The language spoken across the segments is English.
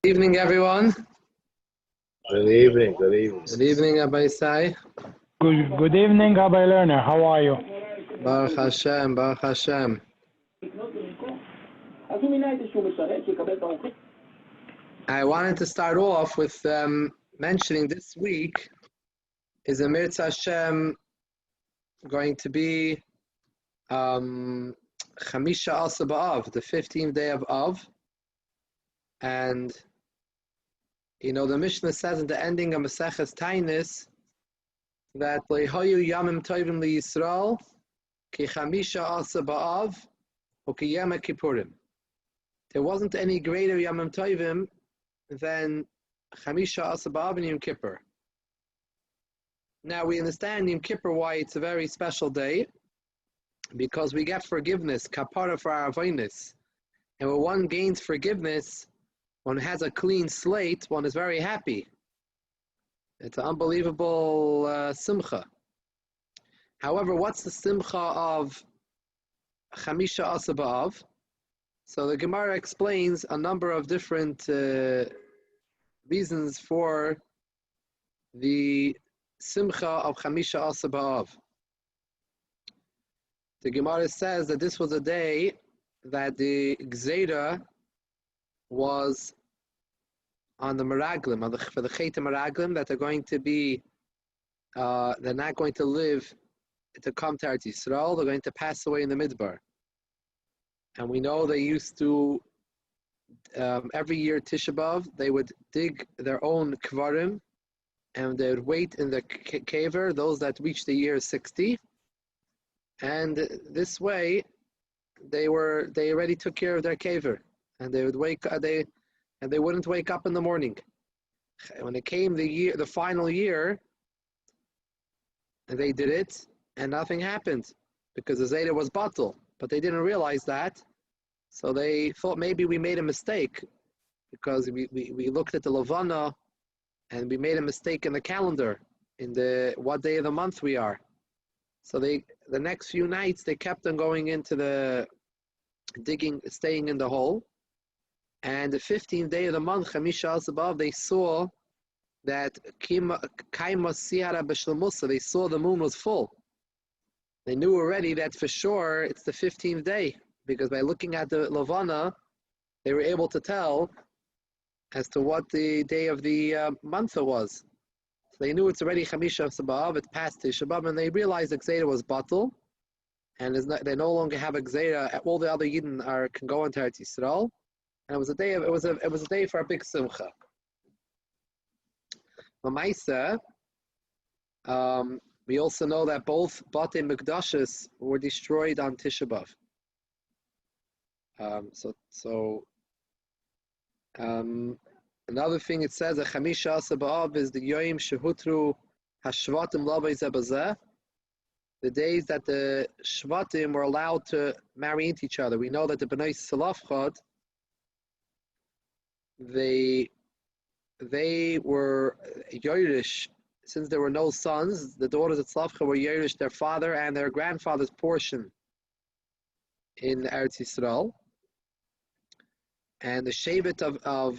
Evening, everyone. Good evening. Good evening. Good evening, Rabbi Isai. Good evening, Rabbi Lerner. How are you? Baruch Hashem, Baruch Hashem. I wanted to start off with mentioning this week is a Mirza Hashem going to be Chamisha Asa B'Av, the 15th day of Av. And the Mishnah says in the ending of Maseches Tainis that Lehoyu Yamim Tovim LiYisrael Ki Chamisha Asa B'Av Uki Yom Kippurim. There wasn't any greater Yamim Tovim than Chamisha Asa B'Av and Yom Kippur. Now we understand Yom Kippur why it's a very special day, because we get forgiveness, kapara for our avonos. And when one gains forgiveness, one has a clean slate, one is very happy. It's an unbelievable simcha. However, what's the simcha of Chamisha Asa B'Av? So the Gemara explains a number of different reasons for the simcha of Chamisha Asa B'Av. The Gemara says that this was a day that the Gzeira was on the Meraglim, for the Chet Meraglim, that they're going to be, they're not going to live to come to Eretz Yisrael, they're going to pass away in the Midbar. And we know they used to, every year Tisha B'Av, they would dig their own kvarim, and they would wait in the caver, those that reached the year 60. And this way, they already took care of their caver. And they would they wouldn't wake up in the morning. When it came the final year, they did it, and nothing happened because the Zayda was batal. But they didn't realize that, so they thought maybe we made a mistake because we looked at the Levana, and we made a mistake in the calendar in what day of the month we are. So the next few nights they kept on going into the digging, staying in the hole. And the 15th day of the month, Chamisha Asa B'Av, they saw that they saw the moon was full. They knew already that for sure it's the 15th day, because by looking at the Levana, they were able to tell as to what the day of the month it was. So they knew it's already Chamisha Asa B'Av, it's past Tisha B'Av, and they realized the Gzeira was batal, and they no longer have a Gzeira. All the other Yidden can go into Eretz Yisrael. And it was a day for a big simcha. Mamaisa, we also know that both Batei Mikdashes were destroyed on Tisha B'Av. Another thing it says that Chamisha Asa B'Av is the Yoim Shehutru Hashvatim Lavei Zebazeh, the days that the Shvatim were allowed to marry into each other. We know that the Bnei Salafchad, they were Yerush, since there were no sons. The daughters of Tzlafcha were Yerush, their father and their grandfather's portion in Eretz Yisrael. And the Shevet of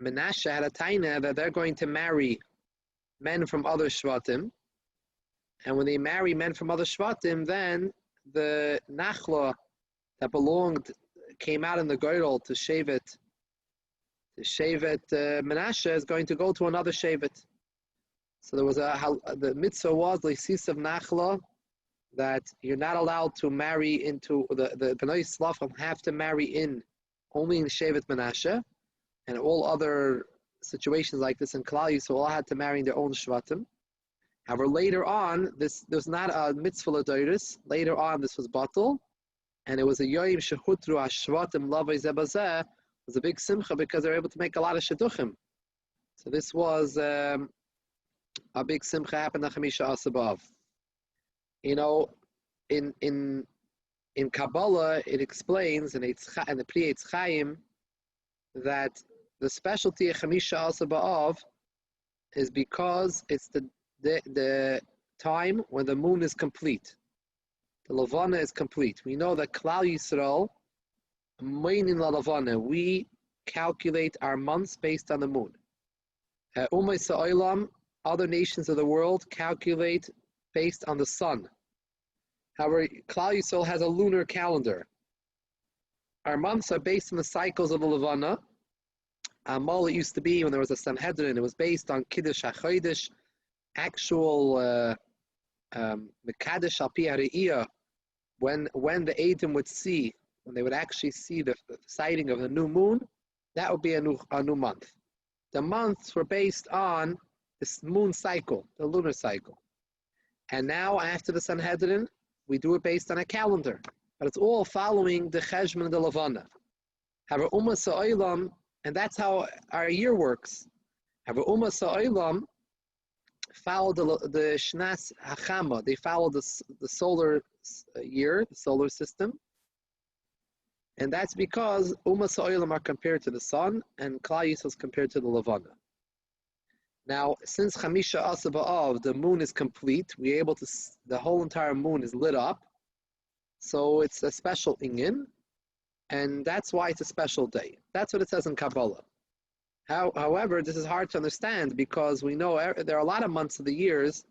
Menashe had a taina that they're going to marry men from other Shvatim. And when they marry men from other Shvatim, then the Nachla that came out in the girdle to Shevet. The Shevet Menashe is going to go to another Shevet. So there was the mitzvah was Leisis of Nachla, that you're not allowed to marry into the Bnei Slafim have to marry in only in Shevet Menashe, and all other situations like this in Klal Yisrael all had to marry in their own Shvatim. However, later on, this was not a mitzvah l'doros. Later on, this was batal, and it was a Yoim Shehutru Hashvatim Lavei Zebazeh. Was a big simcha because they were able to make a lot of shidduchim. So this was a big simcha happened on Chamisha Asa B'Av. In Kabbalah it explains in the Pri Eitz Chaim that the specialty of Chamisha Asa B'Av is because it's the time when the moon is complete. The Levana is complete. We know that Klal Yisrael, we calculate our months based on the moon. Ummah Sa'olam, other nations of the world, calculate based on the sun. However, Klal Yisrael has a lunar calendar. Our months are based on the cycles of the Levana. Amal, it used to be when there was a Sanhedrin, it was based on Kiddush HaChodesh, actual Mekadesh Al Pi HaRe'iyah, when the Edom would see, when they would actually see the sighting of the new moon, that would be a new month. The months were based on this moon cycle, the lunar cycle. And now, after the Sanhedrin, we do it based on a calendar. But it's all following the Cheshbon and the Levana. However, Ummah Sa'olam, and that's how our year works. However, Ummah Sa'olam follow the Shnas Hachama. They follow the solar year, the solar system. And that's because Ummah Sa'olam are compared to the sun, and Klal Yisrael is compared to the Levana. Now, since Chamisha Asa B'Av, the moon is complete, we're able to, the whole entire moon is lit up. So it's a special inyan, and that's why it's a special day. That's what it says in Kabbalah. However, this is hard to understand because we know there are a lot of months of the years.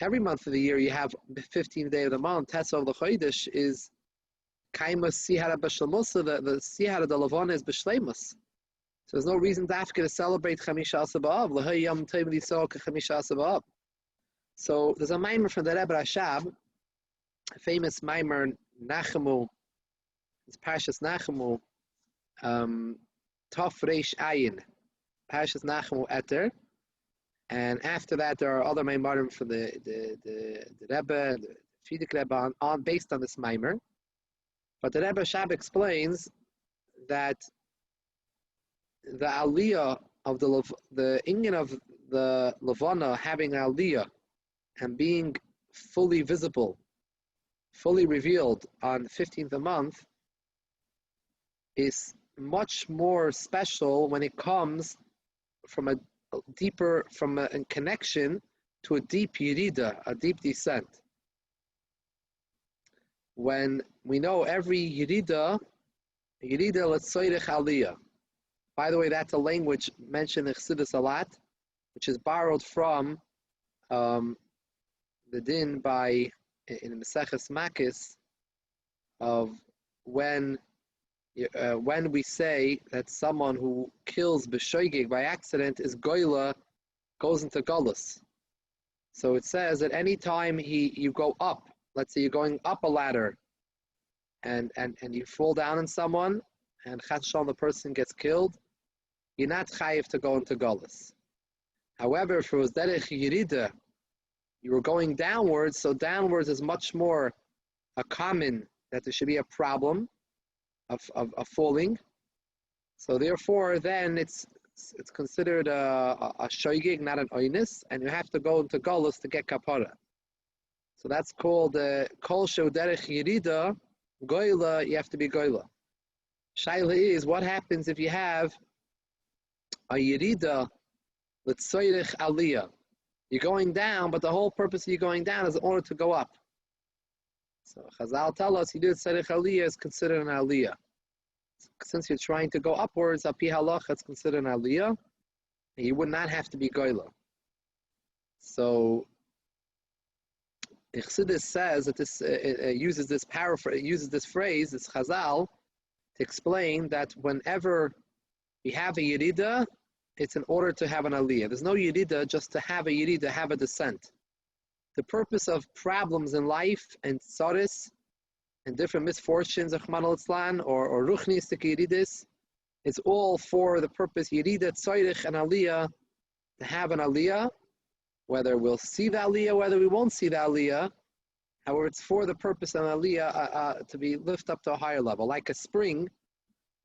Every month of the year you have the 15th day of the month. Tesov l'chodesh is Kaima Sihara B'Shalmusa, the Sihara de Levana is B'Shleimus. So there's no reason to celebrate Chamisha Asa B'Av. L'hay Yom Tov L'Yisrael Chamisha Asa B'Av. So there's a mimer from the Rebbe Rashab, a famous mimer, Nachamu, it's Parshas Nachamu, Tov Reish Ayin, Parshas Nachamu Eter, and after that there are other mimarim from the Rebbe, the Frierdiker Rebbe, on based on this mimer. But the Rebbe Rashab explains that the aliyah of the inyan of the Levana having an aliyah and being fully visible, fully revealed on the 15th of the month is much more special when it comes from a deeper, from a connection to a deep yirida, a deep descent. When we know every yirida l'tzoyrech aliyah. By the way, that's a language mentioned in Chassidus a lot, which is borrowed from the din in Maseches Makis of when we say that someone who kills b'shoigig by accident is goyla, goes into galus. So it says that any time you go up, let's say you're going up a ladder, and you fall down on someone, and chas v'shalom the person gets killed, you're not chayiv to go into galus. However, if it was derech yirida, you were going downwards, so downwards is much more common that there should be a problem of falling. So therefore, then it's considered a shoygig, not an oinis, and you have to go into galus to get kapara. So that's called kol sheu derech yirida, goyla, you have to be goyla. Shaila is, what happens if you have a yirida l'tzoyrech aliyah? You're going down, but the whole purpose of you going down is in order to go up. So Chazal tell us, you do tzarech aliyah is considered an aliyah. Since you're trying to go upwards, api halach, it's considered an aliyah, and you would not have to be goyla. So Chassidus says that this uses this phrase, this Chazal, to explain that whenever we have a yirida, it's in order to have an aliyah. There's no yirida just to have a yirida, have a descent. The purpose of problems in life and tzaris and different misfortunes, Rahman al-Islam, or ruchnistic yiridis, it's all for the purpose, yirida, tzayrich, and aliyah, to have an aliyah, whether we'll see the aliyah, whether we won't see the aliyah. However, it's for the purpose of an aliyah to be lifted up to a higher level. Like a spring,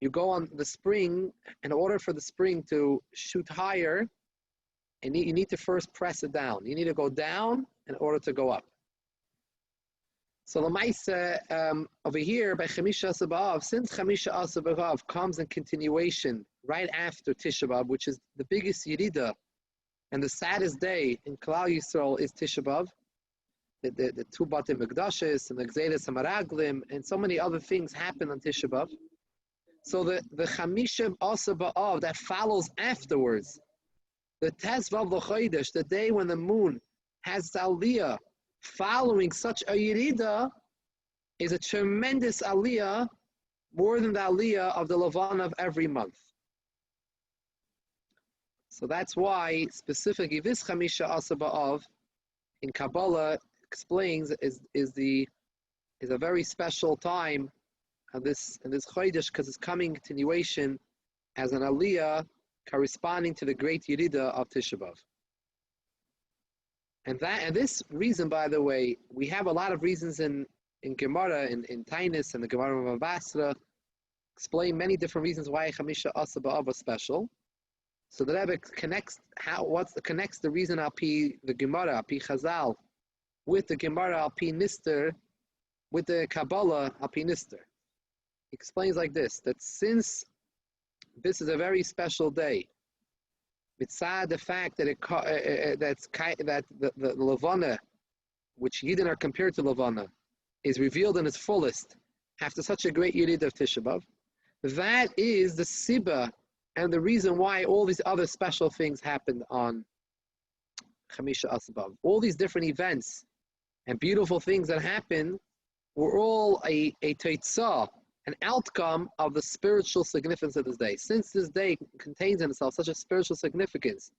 you go on the spring, in order for the spring to shoot higher, and you need to first press it down. You need to go down in order to go up. So the Maisa over here by Chamisha Asa B'Av, since Chamisha Asa B'Av comes in continuation right after Tisha B'Av, which is the biggest Yirida and the saddest day in Klal Yisrael is Tisha B'Av, the two Batim Mikdashes and the Gzeiras HaMaraglim and so many other things happen on Tisha B'Av. So the Chamisha Asa Ba'av that follows afterwards, the Tezvav L'Chodesh, the day when the moon has Aliyah following such a Yerida, is a tremendous Aliyah, more than the Aliyah of the Lavan of every month. So that's why specifically this Chamisha Asa Ba'av in Kabbalah explains is a very special time of this Chodesh, because it's coming continuation as an Aliyah corresponding to the great Yerida of Tisha B'Av. And this reason, by the way, we have a lot of reasons in Gemara, in Tainus and the Gemara of Basra, explain many different reasons why Chamisha Asa B'Av was special. So the Rebbe connects the reason al pi the Gemara, al pi Chazal, with the Gemara al pi Nister, with the Kabbalah al pi Nister. He explains like this: that since this is a very special day, mitzad the fact that that the Levana, which Yidden are compared to Levana, is revealed in its fullest after such a great Yerid of Tisha B'Av, that is the Sibba and the reason why all these other special things happened on Chamisha Asa B'Av. All these different events and beautiful things that happened were all a teitzah, an outcome of the spiritual significance of this day. Since this day contains in itself such a spiritual significance,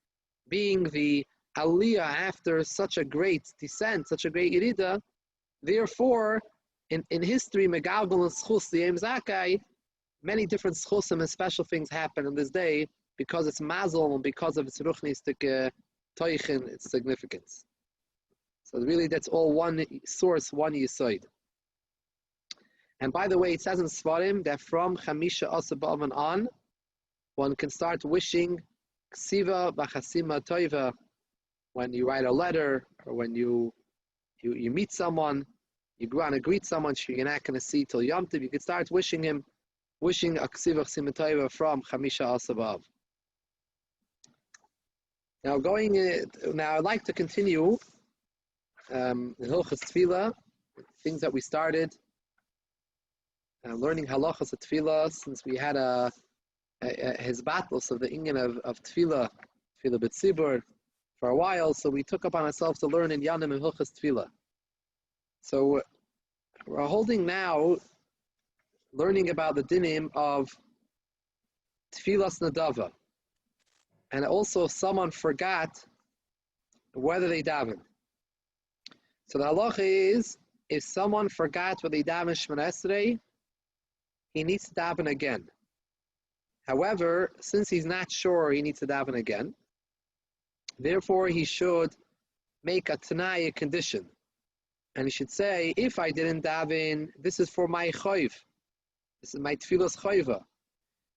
being the Aliyah after such a great descent, such a great Yerida, therefore, in history, Megalgal and Schus, the Yom Zakai, many different schusim and special things happen on this day because it's mazel and because of its ruchnistic toichin, its significance. So really, that's all one source, one yisoid. And by the way, it says in Svarim that from Chamisha Asa B'Av and on, one can start wishing ksiva b'chasima toiva, when you write a letter or when you meet someone, you go on and greet someone you're not going to see till Yom Tov, you can start wishing a ksiva b'chasima toiva from Chamisha Asa B'Av. Now I'd like to continue the Hilchos Tefila, things that we started. Learning halachas of tefillah, since we had his battles of the inyan of tefillah b'tzibur for a while, so we took upon ourselves to learn in Yanim and Hilchos Tefila. So we're holding now, learning about the dinim of tefillas nadava, and also if someone forgot whether they daven. So the halacha is, if someone forgot whether they daven Shemona Esrei, he needs to daven again. However, since he's not sure he needs to daven again, therefore he should make a Tanaya condition. And he should say, if I didn't daven, this is for my choiv. This is my tefillas choiva.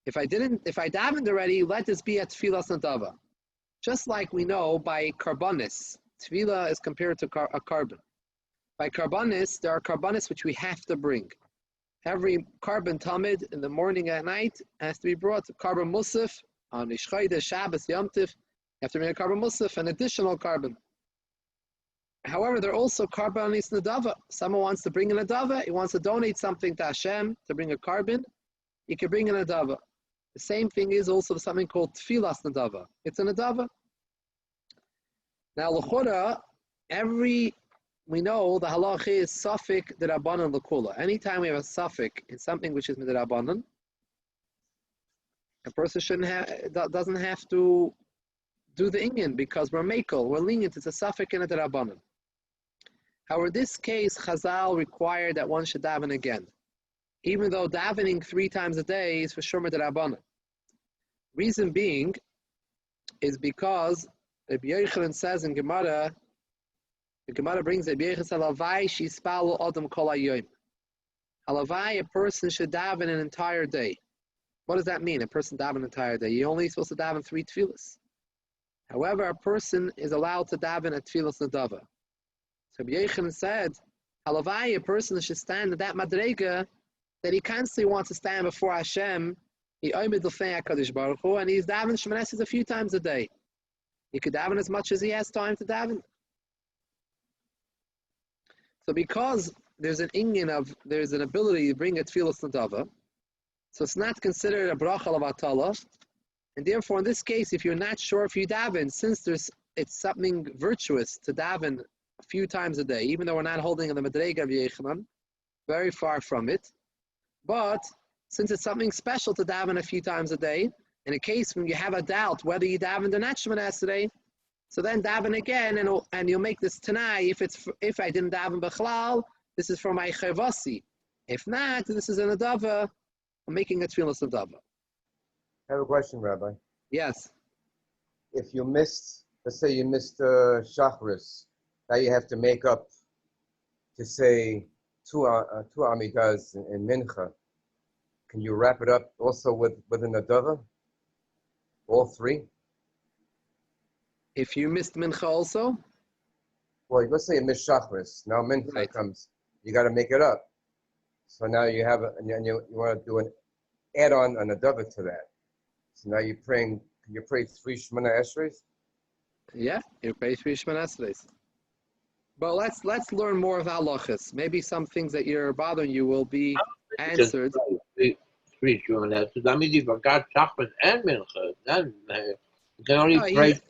If I davened already, let this be a tefillas nadava. Just like we know by karbanis, tefillah is compared to a carbon. By karbanis, there are karbanis which we have to bring. Every carbon tamid in the morning and at night has to be brought to carbon musaf on Ishchayde, Shabbos, Yom Tiv. You have to bring a carbon musaf, an additional carbon. However, there are also karbanis nadava. Someone wants to bring a nadava, he wants to donate something to Hashem to bring a carbon, he can bring a nadava. The same thing is also something called tfilas nadava. It's a nadava. Now, l'chora, we know the halacha is safek d'Rabbanan l'kula. Anytime we have a safek in something which is d'Rabbanan, a person doesn't have to do the inyan because we're mekel, we're lenient. It's a safek in a d'Rabbanan. However, in this case, Chazal required that one should daven again, even though davening 3 times a day is for shomer d'Rabbanan. Reason being is because Rabbi Yochanan says in Gemara. The Gemara brings a halavai shispalu adam kol hayoyim. Halavai, a person should daven an entire day. What does that mean? A person daven an entire day. You're only supposed to daven 3 tefillas. However, a person is allowed to daven a tefillas nadava. So Rabbi Yochanan said, halavai, a person should stand at that madrega that he constantly wants to stand before Hashem. He oimid l'fnei HaKadosh Baruch Hu, and he's daven Shemona Esrei a few times a day. He could daven as much as he has time to daven. So because there's an ability to bring a tefillas nadava, So it's not considered a bracha levatala. And therefore, in this case, if you're not sure if you daven, since it's something virtuous to daven a few times a day, even though we're not holding in the Madrega of Yechanan, very far from it. But since it's something special to daven a few times a day, in a case when you have a doubt whether you davened or not Shemoneh Esrei, so then daven again, and you'll make this Tanai. If I didn't daven Bechlal, this is for my Chayvasi. If not, this is an Adava. I'm making a Tfilas Adava. I have a question, Rabbi. Yes. If you missed, let's say you missed Shacharis, now you have to make up to say two Amidas in Mincha. Can you wrap it up also with an Adava? All three? If you missed Mincha also? Well, let's say you missed Shacharis. Now Mincha comes. You got to make it up. So now you have, and you want to do an add-on, an Adava to that. So now you're praying, can you pray 3 Shemoneh Esreis? Yeah, you pray 3 Shemoneh Esreis. But let's learn more of halachas. Maybe some things that you're bothering you will be answered. Three Shemoneh Esreis. That means you forgot Shacharis and Mincha. Then you can only pray.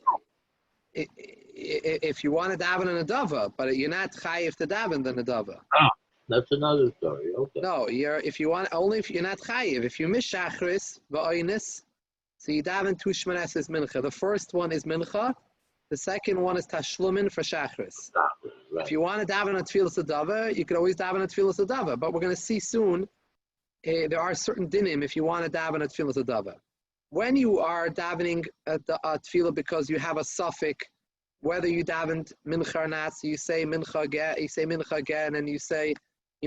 If you want to daven an Adava, but you're not chayiv to daven the Adava. Ah, that's another story. Okay. No, if you're not chayiv. If you miss Shachris, v'oinis, so you daven 2 Shemoneh Esreis Mincha. The first one is Mincha. The second one is Tashlumin for Shachris. Right. If you want to daven a Tfilas Adava, you could always daven a Tfilas Adava. But we're going to see soon, there are certain dinim if you want to daven a Tfilas Adava. When you are davening at the Tfilah because you have a suffix, whether you davened Mincha or not, so you say Mincha again, and you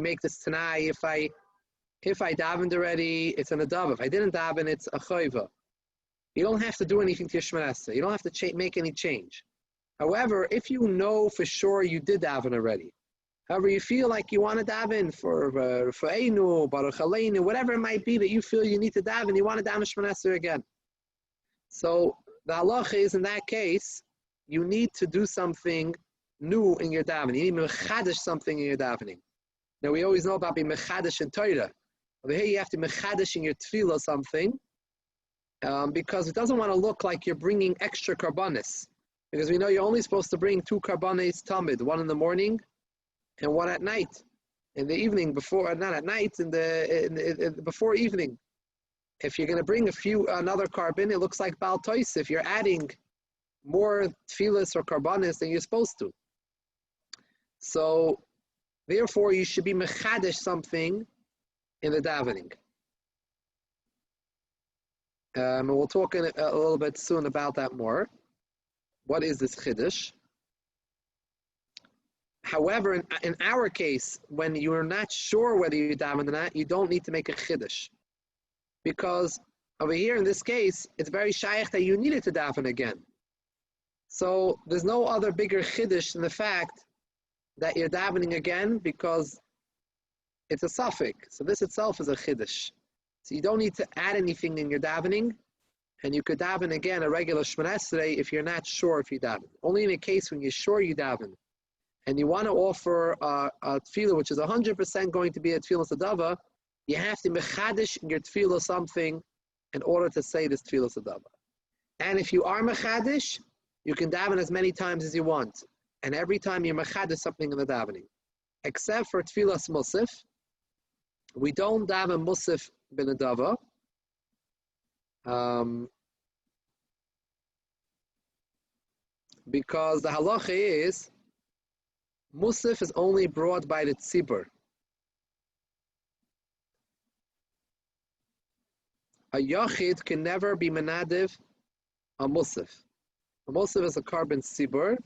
make this Tanai, if I davened already, it's an Adava. If I didn't daven, it's a Chayva. You don't have to do anything to your Shemoneh Esrei. You don't have to make any change. However, if you know for sure you did daven already, however you feel like you want to daven for Einu, Baruch Aleinu, whatever it might be that you feel you need to daven, you want to daven Shemoneh Esrei again. So the halacha is, in that case, you need to do something new in your davening. You need to mechadish something in your davening. Now we always know about being mechadish in Torah. Over here you have to mechadish in your tefillah something, because it doesn't want to look like you're bringing extra karbanis. Because we know you're only supposed to bring 2 karbanis tamid, one in the morning and one at night. In the evening before, not at night, before evening. If you're going to bring another carbon, it looks like Baal Toisif. You're adding more tefillas or karbanis than you're supposed to. So, therefore, you should be mechadish something in the davening. And we'll talk a little bit soon about that more. What is this chiddush? However, in our case, when you are not sure whether you daven or not, you don't need to make a chiddush. Because over here, in this case, it's very shaykh that you needed to daven again. So there's no other bigger chiddush than the fact that you're davening again because it's a suffix. So this itself is a chiddush. So you don't need to add anything in your davening, and you could daven again a regular Shemoneh Esrei if you're not sure if you daven. Only in a case when you're sure you daven, and you want to offer a tefillah which is 100% going to be a tefillah sadava, you have to mechadish in your tefillah something in order to say this tefillah sadava. And if you are mechadish, you can daven as many times as you want, and every time you mechadish something in the davening, except for tefillas musaf. We don't daven musaf bin adava. Because the halacha is musaf is only brought by the tzibur. A yachid can never be menadiv a musaf. A musaf is a carbon tzibur.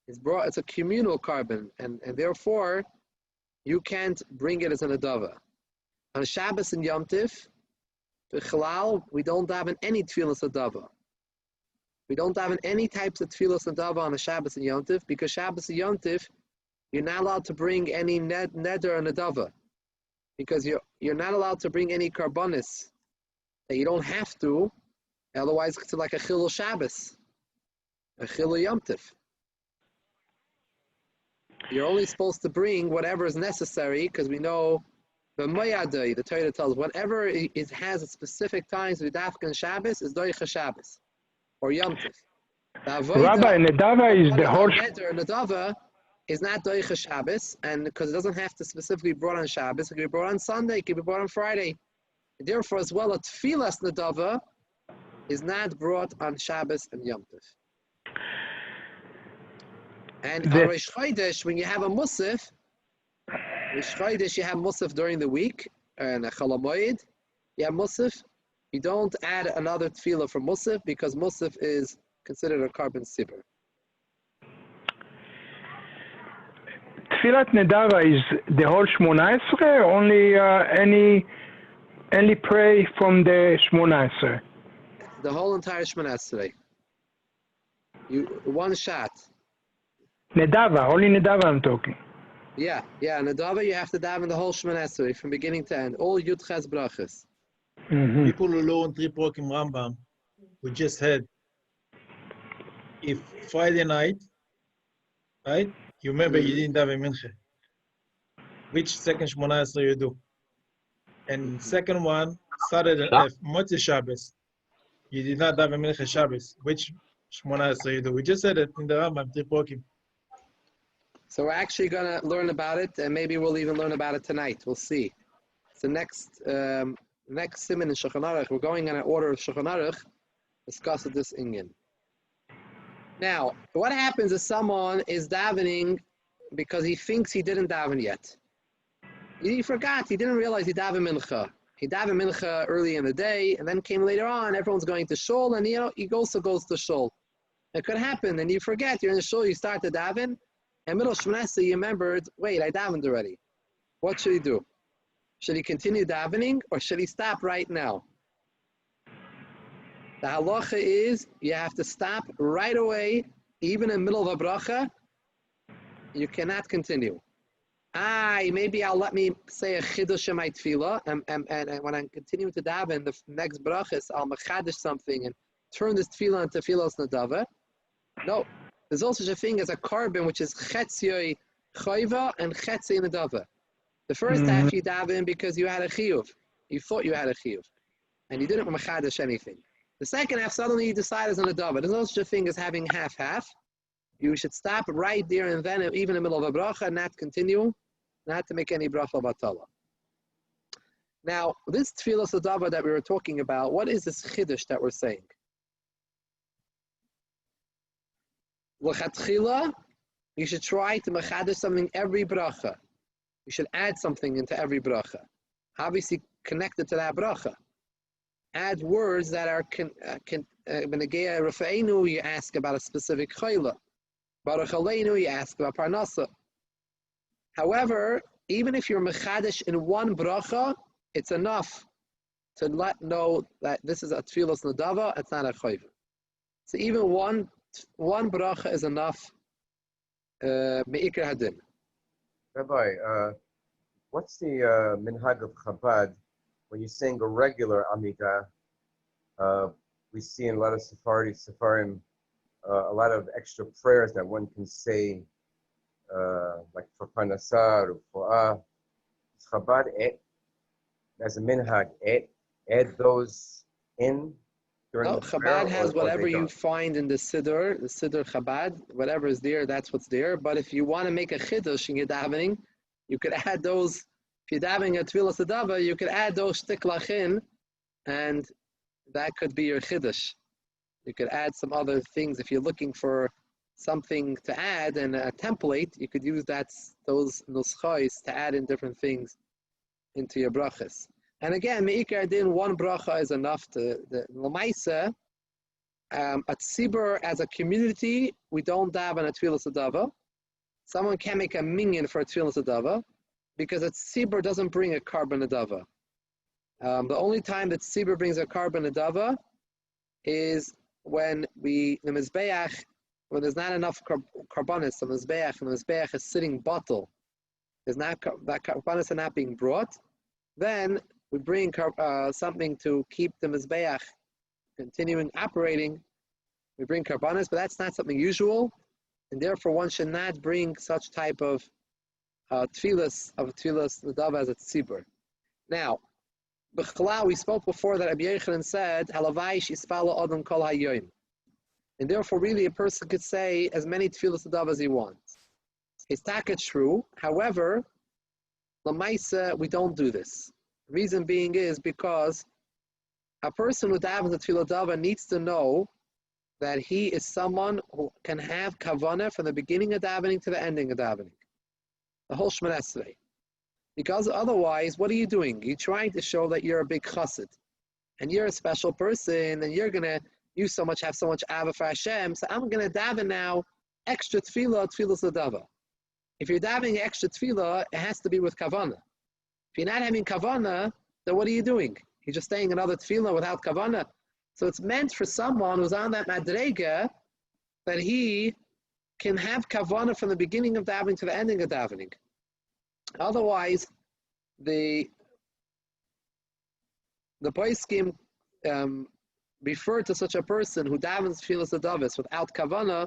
It's a communal carbon, and therefore you can't bring it as an adava. On Shabbos and Yom Tif, for Chalal, we don't daven any tefillas adava. We don't daven any types of tefillas adava on a Shabbos and Yom Tif, because Shabbos and Yom Tif, you're not allowed to bring any neder and adava, because you're not allowed to bring any karbonis that you don't have to, otherwise it's like a chilul Shabbos, a chilul Yom Tif. You're only supposed to bring whatever is necessary, because we know The Torah tells whatever it has a specific times with Dafka and Shabbos is Doicha Shabbos or Yom Tov. Rabbi, Nedava is the whole. Nedava is not Doicha Shabbos, and because it doesn't have to specifically be brought on Shabbos, it can be brought on Sunday, it can be brought on Friday. And therefore, as well, a Tfilas Nedava is not brought on Shabbos and Yom Tov. And on Rosh Chodesh, when you have a Musaf, Rosh Chodesh, you have Musaf during the week, and a Chol HaMoed, you have Musaf. You don't add another Tefillah for Musaf because Musaf is considered a carbon sibur. Tfilat Nedava is the whole Shmona Esrei, only any pray from the Shmona Esrei? The whole entire Shemona Esrei. One shot. Nedava, only Nedava I'm talking. Yeah, Nedava, you have to daven the whole Shemona Esrei from beginning to end. All Yud Ches Brachas. People who learn 3 Prokim Rambam, we just had, if Friday night, right, you remember you didn't daven Mincha. Which second Shmona Esrei you do? And second one, Saturday, Motzei Shabbos, you did not daven Mincha Shabbos. Which Shmona Esrei you do? We just said it in the Rambam, 3 Prokim. So we're actually going to learn about it, and maybe we'll even learn about it tonight. We'll see. It's the next siman in Shulchan Aruch. We're going in an order of Shulchan Aruch, discuss this inyan. Now, what happens if someone is davening because he thinks he didn't daven yet? He forgot. He didn't realize he davened mincha. He davened mincha early in the day, and then came later on. Everyone's going to shul, and he also goes to shul. It could happen, and you forget. You're in the shul. You start to daven, and middle Shemona Esrei, you remembered. Wait, I davened already. What should he do? Should he continue davening, or should he stop right now? The halacha is you have to stop right away, even in the middle of a bracha. You cannot continue. Maybe I'll let me say a chidush in my tefillah, and when I'm continuing to daven, the next brachas, I'll mechadish something and turn this tefillah into tefillas nedava. No, there's also such a thing as a carbon, which is chetziyoi chayva and chetziyoi nedava. The first half you daven because you had a chiyuv. You thought you had a chiyuv, and you didn't mechadish anything. The second half, suddenly you decide as a nedava. There's no such a thing as having half-half. You should stop right there and then, even in the middle of a bracha, not continue, not to make any bracha batala. Now, this tefillah nedava that we were talking about, what is this chiddush that we're saying? L'chatchila, you should try to mechadish something every bracha. You should add something into every bracha. Obviously, connected to that bracha. Add words that are B'negei Rafa'enu, you ask about a specific chayla. Baruch Aleinu, you ask about parnasa. However, even if you're mechadish in one bracha, it's enough to know that this is a tefillas nedava, it's not a chayva. So even one bracha is enough. Me'ikar hadin. Rabbi, what's the minhag of Chabad when you're saying a regular Amidah? We see in a lot of Sepharim, a lot of extra prayers that one can say, like for Parnasah or for Chabad, as a minhag, add those in during the prayer? Chabad has whatever you find in the Siddur Chabad, whatever is there, that's what's there. But if you want to make a chiddush in your davening, you could add those. If you're davening a tefillah sedava, you could add those shtiklach in, and that could be your chiddush. You could add some other things. If you're looking for something to add and a template, you could use those nuschos to add in different things into your brachas. And again, me'ikar din, one bracha is enough to the l'maisa. At Tzibur, as a community, we don't daven a tefillah sedava. Someone can make a minyan for a tefillah sedava, because a tzibur doesn't bring a carbon nedava. The only time that tzibur brings a carbon nedava is when the mizbeach, when there's not enough carbonis on the mizbeach, and the mizbeach is sitting bottle, that carbonis are not being brought, then we bring something to keep the mizbeach continuing operating. We bring carbonis, but that's not something usual, and therefore one should not bring such type of tefillas nedava as a tzibur. Now, we spoke before that Rabbi Yochanan said, "Halavai shispala adam kol hayoyim," and therefore, really, a person could say as many tefillas adav as he wants. It's taka true. However, lamaisa, we don't do this. The reason being is because a person who davens the tefillah adav needs to know that he is someone who can have kavanah from the beginning of davening to the ending of davening, the whole Shemona Esrei. Because otherwise, what are you doing? You're trying to show that you're a big chassid, and you're a special person, and you have so much ava for Hashem, so I'm gonna daven now extra tefillah ladava. If you're davening extra tefillah, it has to be with kavanah. If you're not having kavanah, then what are you doing? You're just saying another tefillah without kavanah. So it's meant for someone who's on that madrega that he can have kavanah from the beginning of davening to the ending of davening. Otherwise, the poskim refer to such a person who davens tefillas adavis without kavanah.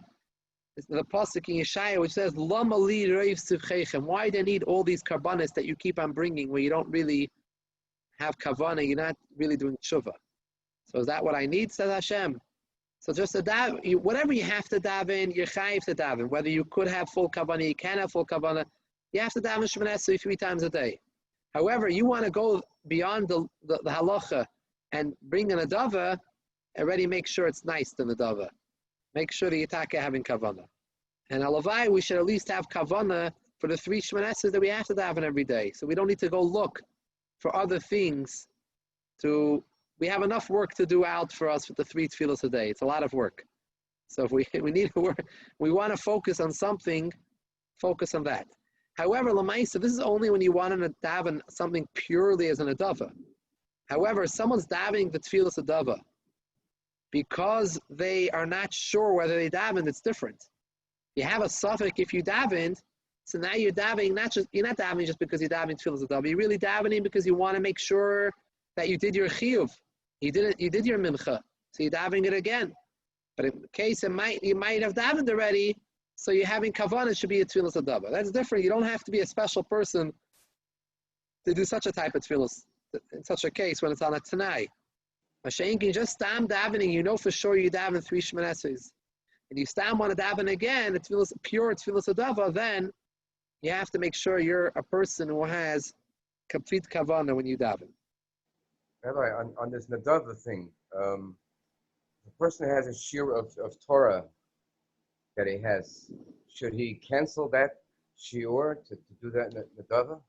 The pasuk in Yeshaya which says, "Lama li reiv sivcheichem." Why do you need all these karbanis that you keep on bringing where you don't really have kavanah? You're not really doing tshuva. So is that what I need? Says Hashem. So just whatever you have to daven, you're chayiv to daven. Whether you could have full kavanah, you can have full kavanah. You have to daven Shemona Esrei 3 times a day. However, you want to go beyond the halacha and bring an adava, already make sure it's nice to the adava. Make sure the yitaka having kavanah. And alavai, we should at least have kavanah for the 3 Shemona Esrei that we have to daven every day. So we don't need to go look for other things we have enough work to do out for us with the 3 tefillos a day. It's a lot of work. So if we need to work, we want to focus on something, focus on that. However, Lamaisa, this is only when you want to daven something purely as an adava. However, someone's davening the tefillas adava because they are not sure whether they davened, it's different. You have a suffix if you davened, so now you're davening, you're not davening just because you're davening tefillas adava. You're really davening because you want to make sure that you did your chiyuv. You did your mincha, so you're davening it again. But in the case you might have davened already, so you're having kavanah, should be a tefillas adava. That's different. You don't have to be a special person to do such a type of tefillas in such a case when it's on a tanai. Mashayin can just stam davening. You know for sure you daven 3 Shemona Esreis, and you stam want to daven again. It's pure tefillas adava. Then you have to make sure you're a person who has complete kavanah when you daven. Rabbi, on this nadava thing, the person has a shir of Torah that he has, should he cancel that shiur to do that nadava?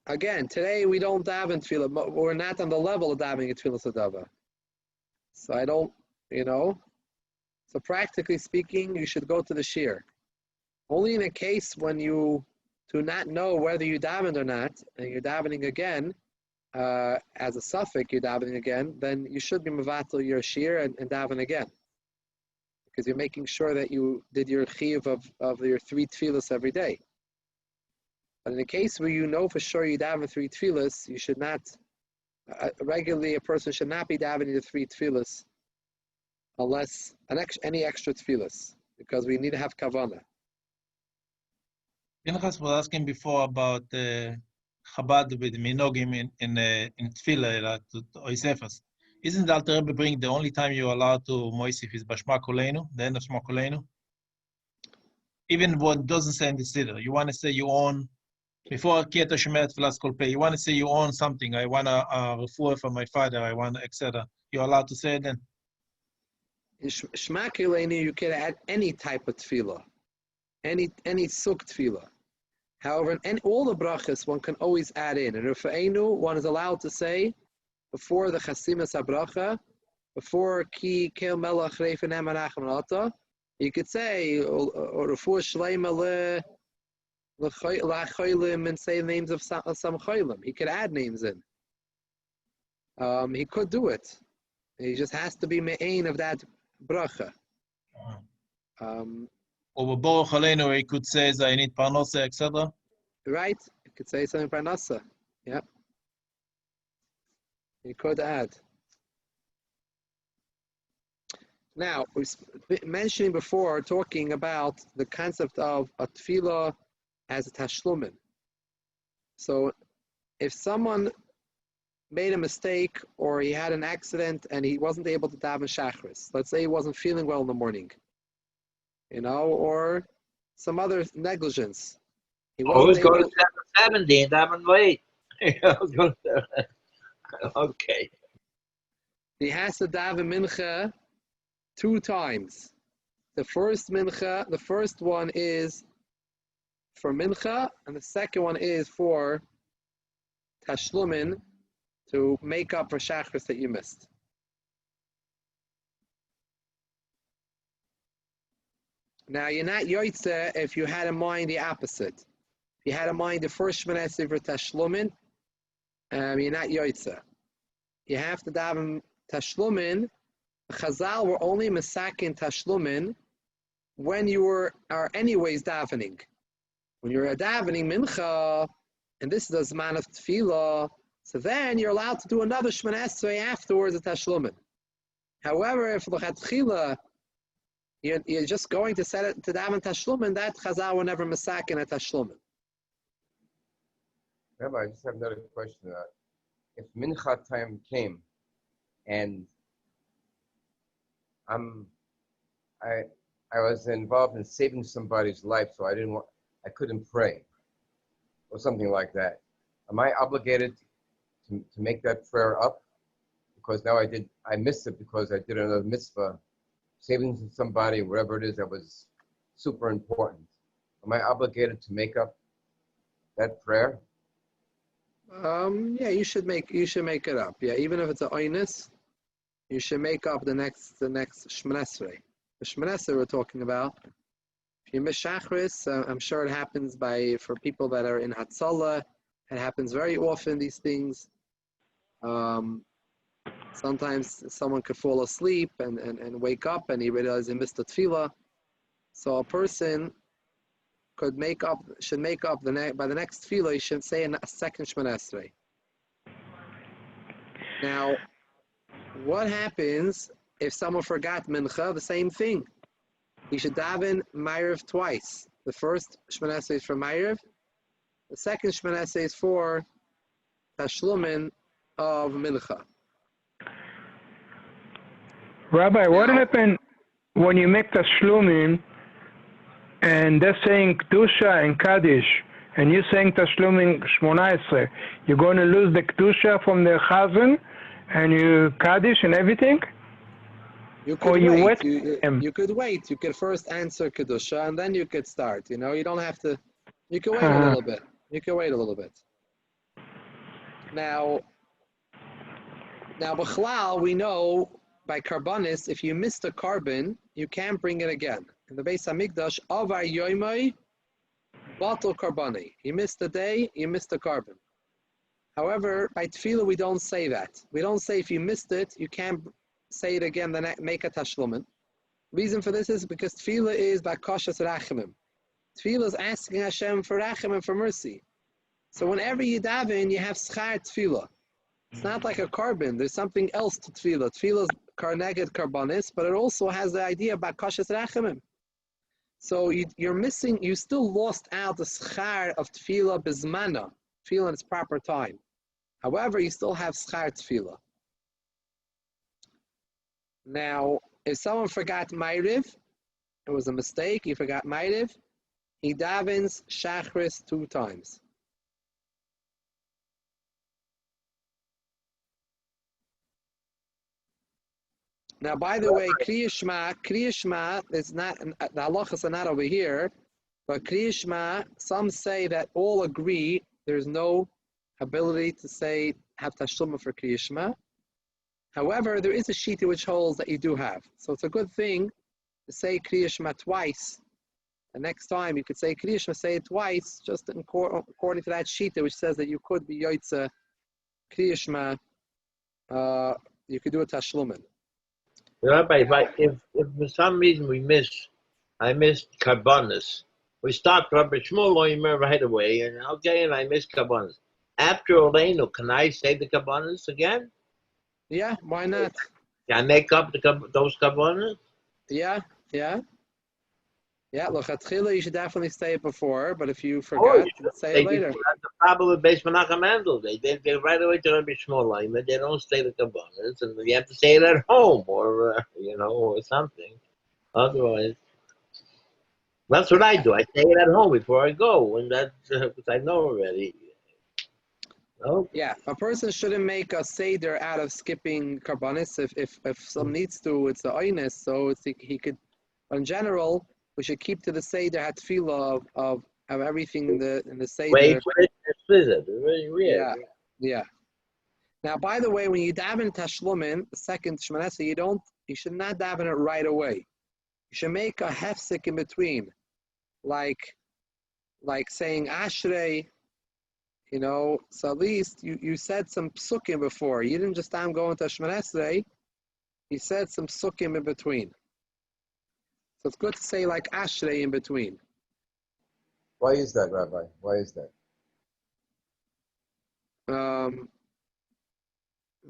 Again, today we don't daven tefillah, but we're not on the level of davening a tefillah adava. So I don't, So practically speaking, you should go to the shir. Only in a case when you do not know whether you davened or not, and you're davening again, as a suffix, you're davening again, then you should be mevatel your shir and daven again. Because you're making sure that you did your chiyuv of your 3 tefillas every day. But in the case where you know for sure you daven 3 tefillas, you should not, regularly a person should not be davening the 3 tefillas unless any extra tefillas, because we need to have kavanah. Pinchas was asking before about Chabad with minogim in tefillah, like to Oisefas. Isn't the Alter Rebbe bring the only time you're allowed to Moisif is Bashma Koleinu, the end of Shma Koleinu? Even what doesn't say in the Siddur, you want to say you own, before Kieta Shemet Velas Kolpei, you want to say you own something, I want a refuah for my father, I want, etc. You're allowed to say it then? In Shma Koleinu, you can add any type of tefillah, any suk tefillah. However, in all the brachas, one can always add in. And Rufa'enu, one is allowed to say, before the Chasimas HaBracha, before Ki Kel Melach Reifen Emanachem Lata, you could say, or Refuah Shleima L'Choylim, and say names of some Choylim. He could add names in. He could do it. He just has to be me'ain of that bracha. Over Baruch Aleinu, he could say, I need parnasa, etc. Right? You could say something parnasa. Yeah. You could add. Now, we were mentioning before, talking about the concept of a tefillah as a tashlumin. So if someone made a mistake or he had an accident and he wasn't able to daven Shachris, let's say he wasn't feeling well in the morning, or some other negligence. He Always wasn't go able. to 770 and daven late. Okay. He has to daven mincha 2 times. The first one is for mincha, and the second one is for tashlumin, to make up for shachris that you missed. Now, you're not yoitze if you had in mind the opposite. If you had in mind the first Shmoneh Esrei for tashlumin, you're not yoitze. You have to daven tashlumin. Chazal were only masakin tashlumin when you are anyways davening. When you're davening mincha, and this is the zman of tefillah, so then you're allowed to do another Shmoneh Esrei afterwards at tashlumin. However, if l'chatchila you're just going to set it to daven tashlumin, that chazal were never masakin at tashlumin. Rabbi, I just have another question. If mincha time came, and I was involved in saving somebody's life, so I couldn't pray, or something like that. Am I obligated to make that prayer up? Because now I missed it because I did another mitzvah, saving somebody, whatever it is, that was super important. Am I obligated to make up that prayer? Yeah, you should make it up. Yeah, even if it's an oinus, you should make up the next Shmoneh Esrei. The Shmoneh Esrei we're talking about. If you miss Shachris, I'm sure it happens for people that are in Hatzalah. It happens very often, these things. Sometimes someone could fall asleep and wake up and he realizes he missed the tefillah. So a person should make up by the next tefillah, he should say a second Shmoneh Esrei. Now, what happens if someone forgot mincha? The same thing. He should daven Ma'ariv twice. The first Shmoneh Esrei is for Ma'ariv. The second Shmoneh Esrei is for tashlumin of mincha. Rabbi, what happened when you make tashlumin and they're saying Kedusha and Kaddish, and you're saying tashlumin Shmoneh Esrei? You're going to lose the Kedusha from the Chazan and you Kaddish and everything? You could wait. You could wait. You could first answer Kedusha and then you could start. You don't have to. You can wait a little bit. Now, b'chlal, we know by karbanis, if you missed a carbon, you can't bring it again. In the Beis Hamikdash, avar yoimai, batal karbani. You missed a day, you missed a carbon. However, by tefillah, we don't say that. We don't say if you missed it, you can't say it again, then make a tashlumin. Reason for this is because tefillah is bakashas rachamim. Tefillah is asking Hashem for rachamim, for mercy. So whenever you daven, you have schar tefillah. It's not like a carbon. There's something else to tefillah. Tefillah is karneged karbanis, but it also has the idea about kashas rachamim. So you still lost out the schar of tefillah bizmana, tefillah in its proper time. However, you still have schar tefillah. Now, if someone forgot Ma'ariv, it was a mistake, he forgot Ma'ariv, he davens Shachris 2 times. Now, by the way, Kriya Shema is not, the halachas are not over here, but Kriya Shema, some say that all agree there's no ability to have tashluma for Kriya Shema. However, there is a shita which holds that you do have. So it's a good thing to say Kriya Shema twice. The next time you could say Kriya Shema, say it twice, just according to that shita which says that you could be yoitza Kriya Shema, you could do a tashlumin. Rabbi, if for some reason I missed karbanis, we stopped Rabbi Shmuel Loimer right away, and I missed karbanis. After Oleinu, can I say the karbanis again? Yeah, why not? Can I make up those karbanis? Yeah. L'chatchila, you should definitely say it before, but if you forgot, say it later. problem with Beis Menachem Mendel. They get right away to Rabbi Shmuel, but they don't say the Kabbalas, and you have to say it at home or or something. Otherwise, that's what I do. I say it at home before I go, and that's because I know already. No? Yeah, a person shouldn't make a seder out of skipping karbanis. If some needs to, it's the oinus. So he could. But in general, we should keep to the seder hatfila of everything in the seder. Wait, it's really weird. Yeah. Now, by the way, when you daven tashlumin, the second Shemana Esrei, you should not daven it right away. You should make a hefsek in between, like saying Ashrei. So at least you said some psukim before. You didn't just go into Shemana Esrei. You said some psukim in between. So it's good to say like Ashrei in between. Why is that, Rabbi? Why is that?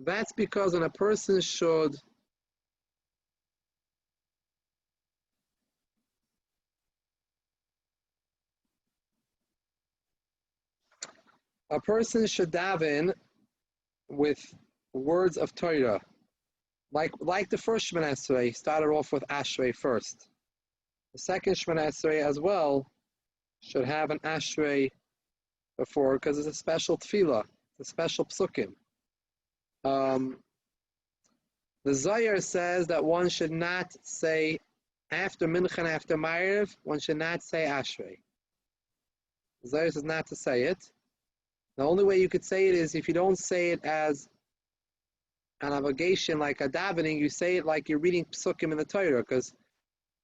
That's because when a person should daven with words of Torah. Like the first Shemana Esrei, he started off with Ashrei first. The second Shemana Esrei as well should have an Ashrei before, because it's a special tefillah, it's a special psukim. The Zohar says that one should not say after Mincha and after Ma'ariv, one should not say Ashrei. The Zohar says not to say it. The only way you could say it is if you don't say it as an obligation like a davening, you say it like you're reading psukim in the Torah, because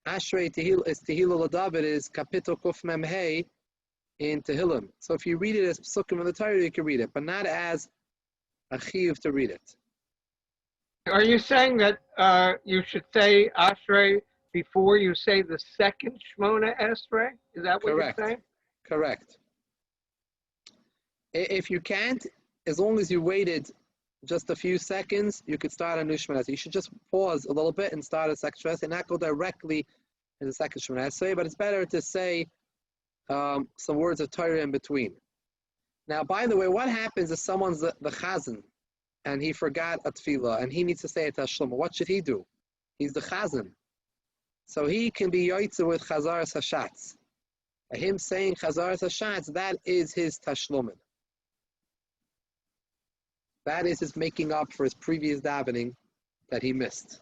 Ashrei Tehillah David is Kapitel Kuf Mem Hey in Tehillim. So if you read it as psukim in the Torah, you can read it, but not as a chiyuv to read it. Are you saying that you should say Ashrei before you say the second Shmona Esrei? Is that what you're saying? Correct. If you can't, as long as you waited just a few seconds, you could start a new Shemana Esrei. You should just pause a little bit and start a second Shemana Esrei, and not go directly in the second Shemana Esrei, but it's better to say some words of Torah in between. Now, by the way, what happens if someone's the chazan, and he forgot a tefillah, and he needs to say it Tashluma? What should he do? He's the chazan. So he can be yoitza with chazaras hashatz. Him saying chazaras hashatz, that is his tashlumin. That is his making up for his previous davening that he missed.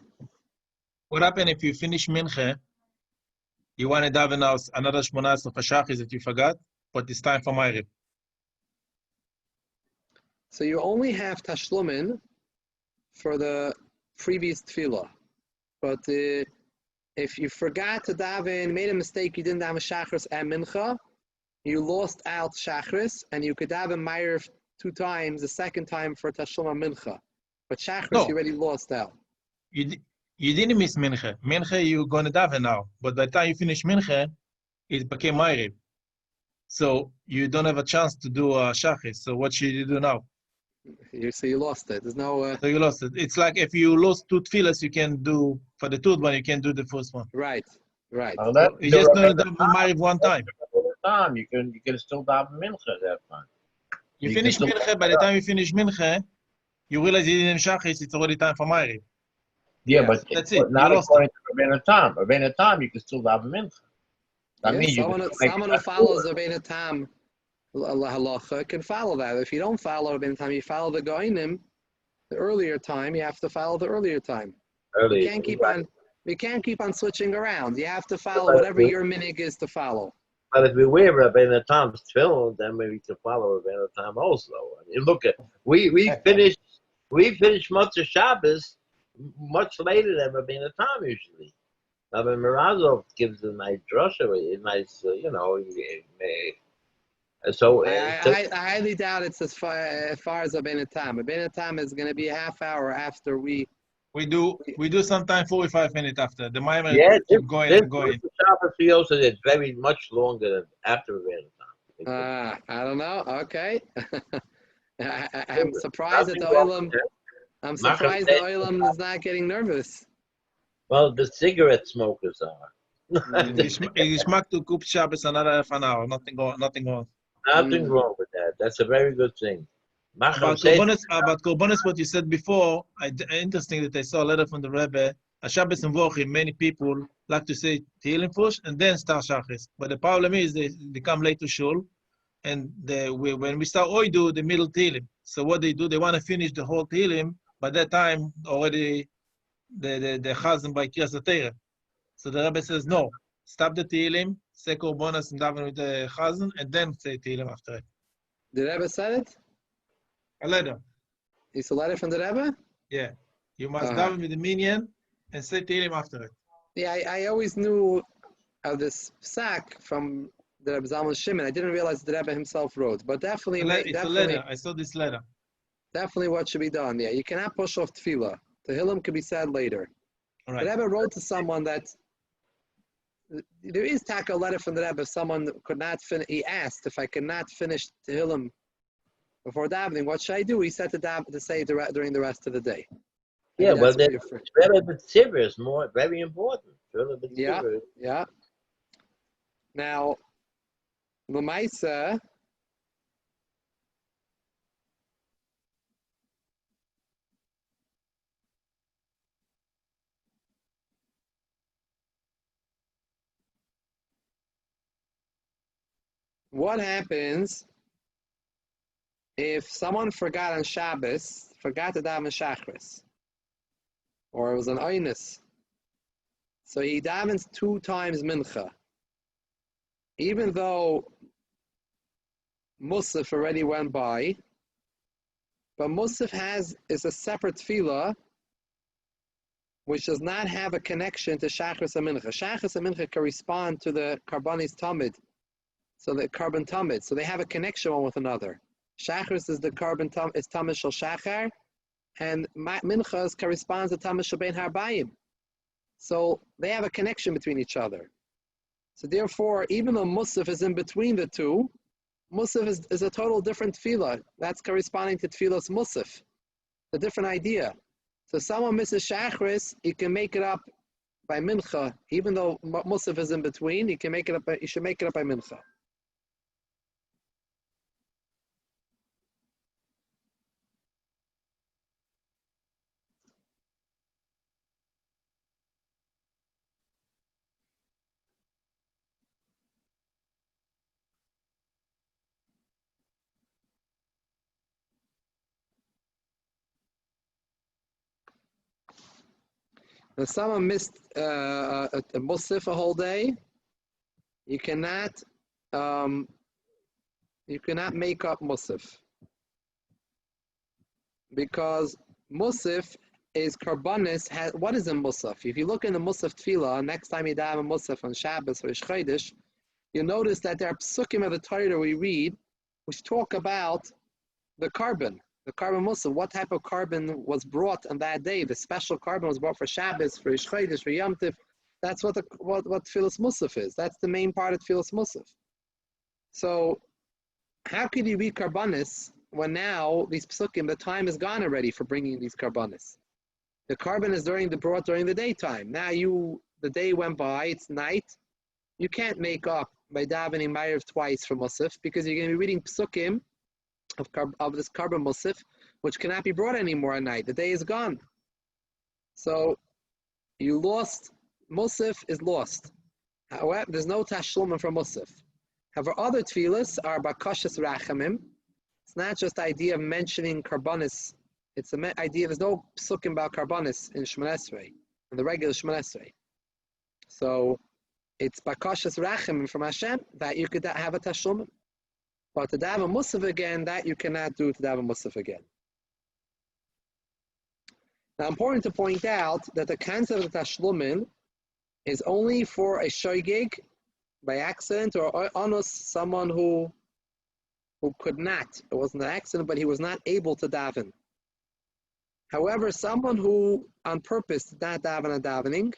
What happened if you finish mincha, you want to daven out another shmonas of hashachis that you forgot, but it's time for Ma'ariv? So you only have tashlumin for the previous tefillah. But if you forgot to daven, made a mistake, you didn't daven shachris and mincha, you lost out shachris, and you could daven Ma'ariv 2 times, the second time for Tashluma Mincha. But Shachris, you already lost out. You didn't miss Mincha. Mincha, you're going to daven now. But by the time you finish Mincha, it became Ma'ariv. So you don't have a chance to do Shachris. So what should you do now? So you lost it. There's no... So you lost it. It's like if you lost 2 tefillas, you can do, for the 3rd one, you can do the first one. Right. So you just know to daven Ma'ariv 1 time. You can still daven Mincha that time. You finish Mincha, by the time you finish Mincha, you realize you didn't Shachris, it's already time for Ma'ariv. Yeah, but that's it. Not according to Rabbeinu Tam. Rabbeinu Tam, you can still daven Mincha. That means someone who follows Rabbeinu Tam halacha can follow that. If you don't follow Rabbeinu Tam, you follow the Goinim, the earlier time, you have to follow the earlier time. You can't keep on switching around. You have to follow whatever your minig is to follow. But if we wear Rabbeinu Tam's tefillin, then maybe we can follow Rabbeinu Tam also. I mean, look at we finished Motzei Shabbos much later than Rabbeinu Tam usually. Rabbi Mirazov gives a nice drasha, a nice, So I highly doubt it's as far as Rabbeinu Tam. Rabbeinu Tam is going to be a half hour after we do sometime 45 minutes after. The Maimon keep going and going. Shabbos also is very much longer than after Rabbeinu Tam. I don't know. Okay. I'm surprised that the Olam. I'm surprised the Olam is not getting nervous. Well, the cigarette smokers are. It's to Kup Shabbos another half an hour. Nothing on. Nothing wrong with that. That's a very good thing. About Korbanos, what you said before, interesting that I saw a letter from the Rebbe. A Shabbos and Vochim, many people like to say Tehillim first and then start Shachris. But the problem is they come late to Shul, and when we start Oidu, the middle Tehillim. So what they do, they want to finish the whole Tehillim. By that time, already the Chazan by Kriyas HaTorah. So the Rebbe says, no, stop the Tehillim, say Korbanos and daven with the Chazan, and then say Tehillim after it. The Rebbe said it? A letter. It's a letter from the Rebbe? Yeah. You must daven with the minyan and say Tehillim after it. Yeah, I always knew of this sack from the Rebbe Zalman Shimon. I didn't realize the Rebbe himself wrote, but definitely, It's a letter. I saw this letter. Definitely what should be done. Yeah, you cannot push off tefillah. Tehillim could be said later. All right. The Rebbe wrote to someone that there is a letter from the Rebbe. If someone could not finish, he asked if I could not finish Tehillim before davening, what should I do? He said to say during the rest of the day. Yeah, well, it's better but serious, more very important. Yeah. Now, Lamaisa, what happens if someone forgot on Shabbos, forgot to daven Shachris, or it was an Einus? So he davens 2 times Mincha. Even though Musaf already went by, but Musaf is a separate tefillah which does not have a connection to Shachris and Mincha. Shachris and Mincha correspond to the Karbanis Tamid, so the Karban Tamid. So they have a connection one with another. Shachris is the Karban Tamid Shel Shachar, and Minchas corresponds to Tamid Shel Bein Harbayim. So they have a connection between each other. So therefore, even though Musaf is in between the two, Musaf is a total different tefillah. That's corresponding to tefillah's Musaf. A different idea. So if someone misses Shachris, he can make it up by Mincha. Even though Musaf is in between, he should make it up by Mincha. If someone missed a Musaf a whole day, you cannot make up Musaf, because Musaf is Karbanis. What is a Musaf? If you look in the Musaf Tefillah, next time you daven a Musaf on Shabbos or Chodesh, you'll notice that there are psukim of the Torah we read which talk about the carbon Musaf. What type of carbon was brought on that day? The special carbon was brought for Shabbos, for Chodesh, for Yom Tov. That's what Tfilas Musaf is. That's the main part of Tfilas Musaf. So how could you read Karbanis when now these psukim, the time is gone already for bringing these Karbanis? The carbon is brought during the daytime. Now the day went by, it's night. You can't make up by davening Ma'ariv twice for Musaf, because you're going to be reading psukim of this carbon Musaf, which cannot be brought anymore at night. The day is gone. So you lost, Musaf is lost. However, there's no Tashlum for Musaf. However, other tefillas are Bakashas Rachamim. It's not just the idea of mentioning Karbanis. It's the idea, there's no psukim about Karbanis in Shemon Esrei, in the regular Shemon Esrei. So it's Bakashas Rachamim from Hashem that you could have a Tashlum. But to daven Musaf again, that you cannot do to daven Musaf again. Now, important to point out that the concept of Tashlumin is only for a shoygig by accident, or honest, someone who could not. It wasn't an accident, but he was not able to daven. However, someone who on purpose did not daven a davening,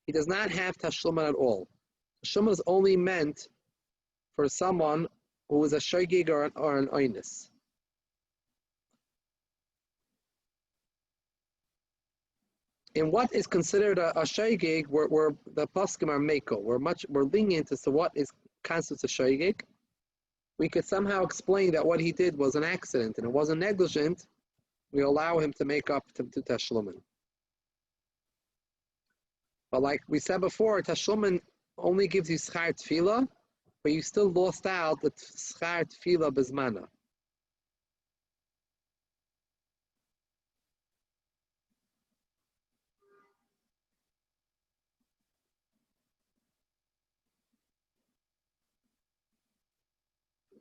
he does not have Tashlumin at all. Tashlumin is only meant for someone who is a shoygig or an oinus. In what is considered a shoygig, where the poskim are meko, we're lenient as to what constitutes a shoygig. we could somehow explain that what he did was an accident and it wasn't negligent, we allow him to make up to Tashlumin. But like we said before, Tashlumin only gives you Schar Tefila, but you still lost out the Schar Tefila Bezmana.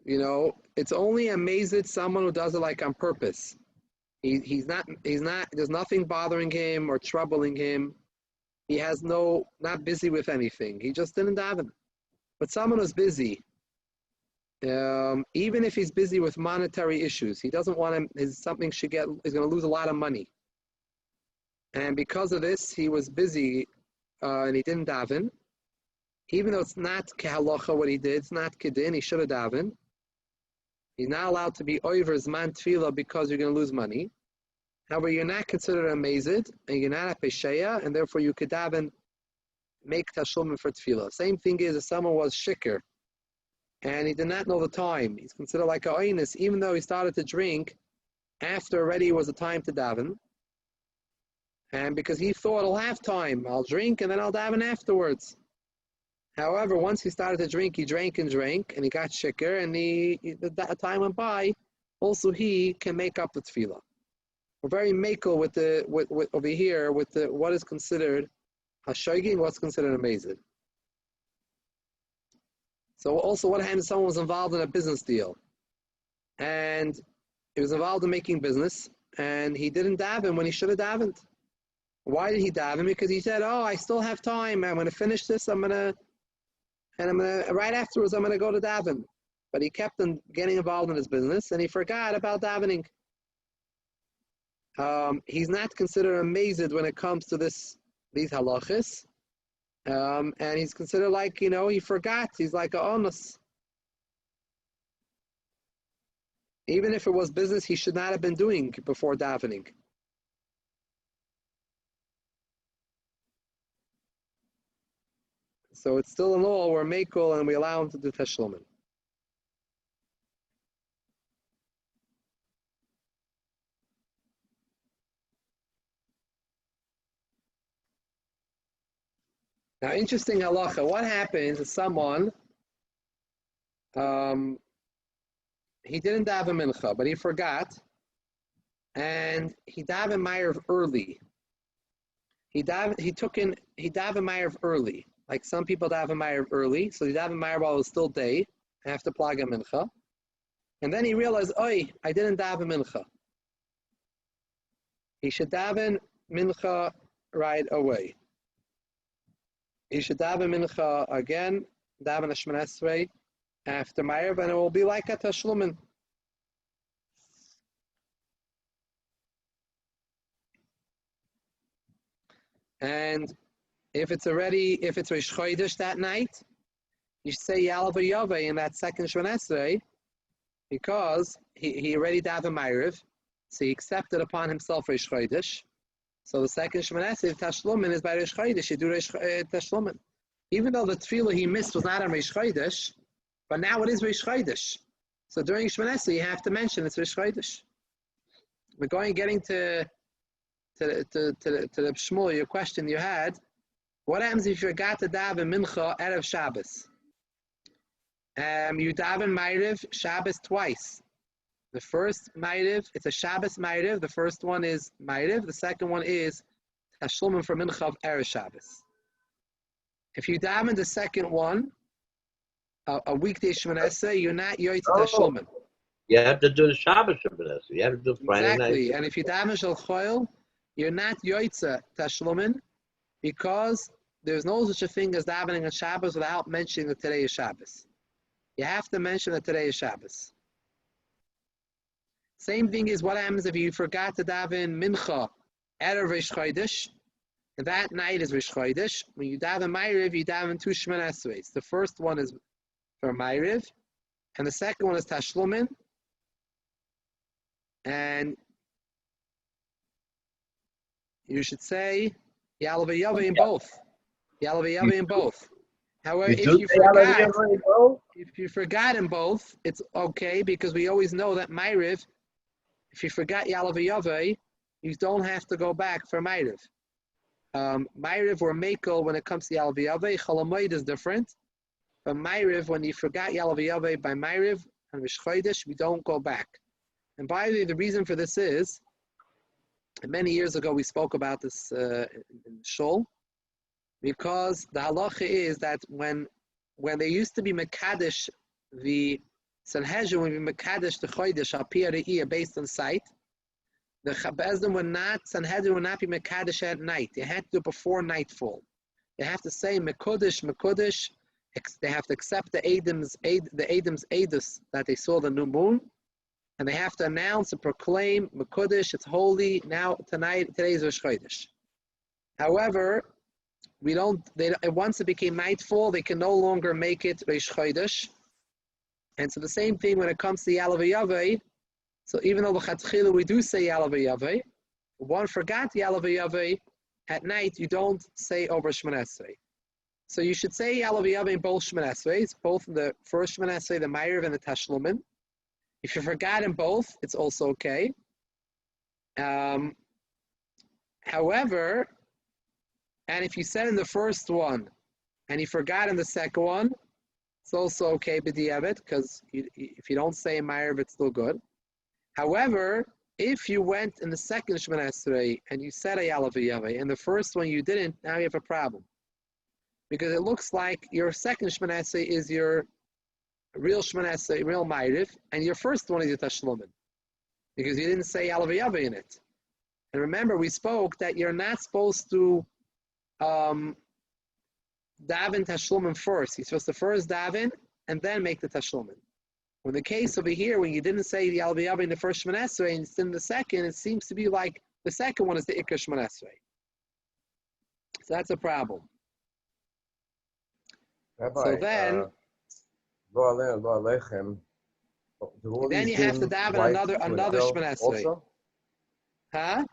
You know, it's only amazing someone who does it like on purpose. He's not, there's nothing bothering him or troubling him. He has not busy with anything. He just didn't daven. But someone who's busy, even if he's busy with monetary issues, he doesn't want him, he's going to lose a lot of money. And because of this, he was busy and he didn't daven. Even though it's not kehalacha what he did, it's not kedin, he should have davened. He's not allowed to be over zman tefillah because you're going to lose money. However, you're not considered a mazid, and you're not a pesheya, and therefore you could daven, make tashlumin for tefillah. Same thing is if someone was shikr, and he did not know the time. He's considered like a oinus, even though he started to drink after already was the time to daven. And because he thought, I'll have time, I'll drink, and then I'll daven afterwards. However, once he started to drink, he drank, and he got shikr, and the time went by. Also, he can make up the tefillah. We're very makel with over here with what is considered hashoggi and what's considered a mazid. So, also, what happens? Someone was involved in a business deal, and he was involved in making business, and he didn't daven when he should have davened. Why did he daven? Because he said, "Oh, I still have time. I'm going to finish this. Right afterwards, I'm going to go to daven." But he kept on getting involved in his business, and he forgot about davening. He's not considered a mazid when it comes to these halachas. And he's considered like, he forgot. He's like a onus. Even if it was business he should not have been doing before davening. So it's still in law, we're mekel and we allow him to do tashlumin. Now, interesting halacha. What happens if someone, he didn't daven mincha, but he forgot, and he daven ma'ariv early. He daven ma'ariv early. Like some people daven ma'ariv early, so he daven ma'ariv while it was still day, after plaga mincha. And then he realized, I didn't daven mincha. He should daven mincha right away. He should daven mincha again, daven Shemona Esrei after ma'ariv, and it will be like a tashlumin. And if it's Rosh Chodesh that night, you should say Yalav Yaveh in that second Shemona Esrei, because he already davened ma'ariv, so he accepted upon himself Rosh Chodesh. So the second Shemona Esrei, Tashlumin, is by Rosh Chodesh. You do Tashlumin. Even though the tefillah he missed was not on Rosh Chodesh, but now it is Rosh Chodesh. So during Shemona Esrei, you have to mention it's Rosh Chodesh. We're getting to the Shmuel, your question you had. What happens if you forgot to daven mincha erev Shabbos? You daven ma'ariv Shabbos twice. The first ma'ariv, it's a Shabbos ma'ariv. The first one is ma'ariv. The second one is tashlumin for mincha of erev Shabbos. If you daven the second one, a weekday Shemona Esrei, you're not yoytz tashlumin. You have to do the Shabbos Shemona Esrei. You have to do Friday exactly. night. And if you daven shel choil, you're not yoytz tashlumin, because there's no such a thing as davening on Shabbos without mentioning that today is Shabbos. You have to mention that today is Shabbos. Same thing is what happens if you forgot to daven mincha erev Rosh Chodesh. That night is Rosh Chodesh. When you daven ma'ariv, you daven two Shemona Esreis. The first one is for ma'ariv, and the second one is tashlumin. And you should say Yalav Yaveh in both. Yalav Yaveh in both. However, You do say Hallelujah in both? if you forgot in both, it's okay because we always know that Ma'ariv, if you forgot Yalav Yaveh, you don't have to go back for Ma'ariv. Ma'ariv or Mekel, when it comes to Yalav Yaveh, Cholamoid is different. But Ma'ariv, when you forgot Yalav Yaveh by Ma'ariv and Rish Chodesh, we don't go back. And by the way, the reason for this is, many years ago we spoke about this in Shul, because the halacha is that when they used to be Mekadesh, the Sanhedrin would be Mekadesh the Chodesh, Al-Piyah Re'iyah, based on sight, the Bezdin would not, Sanhedrin would not be Mekadesh at night. They had to do it before nightfall. They have to say Mekudesh, Mekudesh. They have to accept the Adam's Edus that they saw the new moon, and they have to announce and proclaim Mekudesh, it's holy. Now today's Rosh Chodesh. However, once it became nightfall, they can no longer make it Rosh Chodesh. And so the same thing when it comes to Yalav Yaveh. So even though L'chatchila we do say Yalav Yaveh, one forgot Yalav Yaveh, at night you don't say over Shemon Esrei. So you should say Yalav Yaveh in both Shemon Esreis, both in the first Shemon Esrei, the Ma'ariv and the Tashlumin. If you forgot in both, it's also okay. However, and if you said in the first one and you forgot in the second one, it's also okay b'diavad, because if you don't say Ma'ariv, it's still good. However, if you went in the second Shemon Esrei and you said a Yalav Yaveh, and the first one you didn't, now you have a problem. Because it looks like your second Shemon Esrei is your real Shemon Esrei, real Ma'ariv, and your first one is your Tashlumin, because you didn't say Yalav Yaveh in it. And remember, we spoke that you're not supposed to daven Tashlumin first. You're supposed to first daven and then make the Tashlumin. In the case over here, when you didn't say the Yalav Yaveh in the first Shemon Esrei and it's in the second, it seems to be like the second one is the Ikar Shemon Esrei. So that's a problem. Rabbi, So then, then you have to daven another Shemon Esrei. Huh?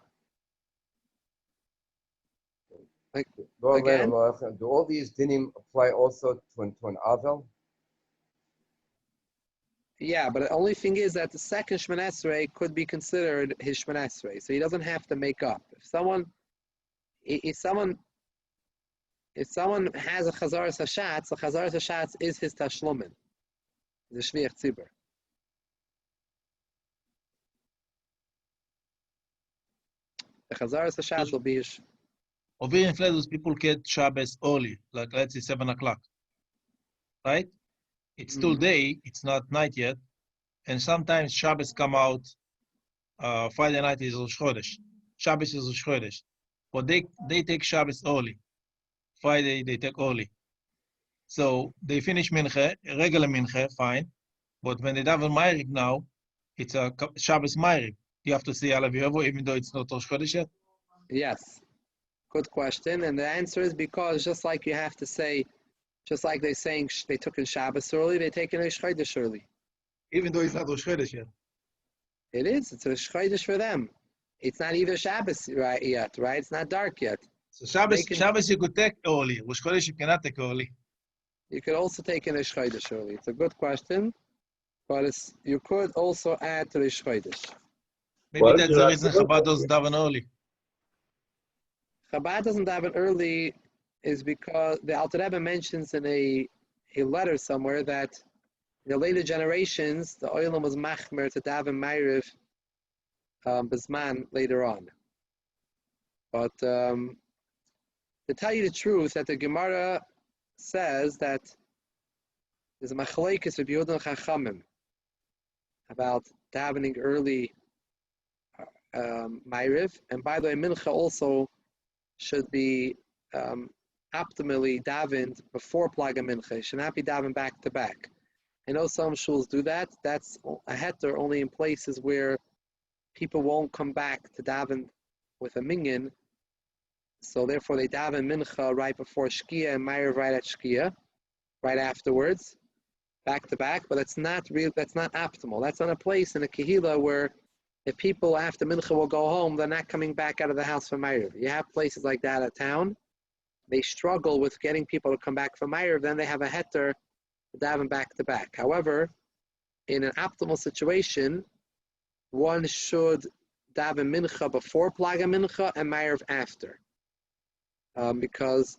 Again? Do all these dinim apply also to an Avel? Yeah, but the only thing is that the second Shemon Esrei could be considered his Shemon Esrei, so he doesn't have to make up. If someone has a Chazaras Hashatz, the Chazaras Hashatz is his Tashlumin, the Shliach Tzibur. The Chazaras Hashatz will be his. Over in Flanders, people get Shabbos early, like let's say 7 o'clock, right? It's still day, it's not night yet, and sometimes Shabbos come out, Friday night is Rosh Chodesh, Shabbos is Rosh Chodesh, but they take Shabbos early, Friday they take early. So they finish Minche, regular Minche, fine, but when they daven Ma'ariv now, it's a Shabbos Ma'ariv. You have to say Yalav Yaveh even though it's not Rosh Chodesh yet? Yes. Good question, and the answer is because just like you have to say, just like they're saying they took in Shabbos early, they take in Rosh Chodesh early. Even though it's not Rosh Chodesh yet. It is. It's Rosh Chodesh for them. It's not either Shabbos yet, right? It's not dark yet. So Shabbos you could take early. Rosh Chodesh you cannot take early. You could also take in Rosh Chodesh early. It's a good question, but you could also add to Rosh Chodesh. Maybe that's the reason Chabad doesn't daven early. Chabad doesn't daven early is because the Alter Rebbe mentions in a letter somewhere that in the later generations, the Olam was machmer to daven Ma'ariv Bizman later on. But to tell you the truth, that the Gemara says that there's a machlekes of Yehuda and Chachamim about davening early Ma'ariv, and by the way, Mincha also should be optimally davened before Plaga Mincha. It should not be davened back to back. I know some shuls do that. That's a heter only in places where people won't come back to daven with a minyan. So therefore they daven Mincha right before Shkia and Ma'ariv right at Shkia, right afterwards, back to back. But it's not real. That's not optimal. That's not a place in a Kehila where if people after Mincha will go home, they're not coming back out of the house for Ma'ariv. You have places like that at town. they struggle with getting people to come back from Ma'ariv, then they have a heter to daven back to back. However, in an optimal situation, one should daven mincha before plaga mincha and Ma'ariv after, because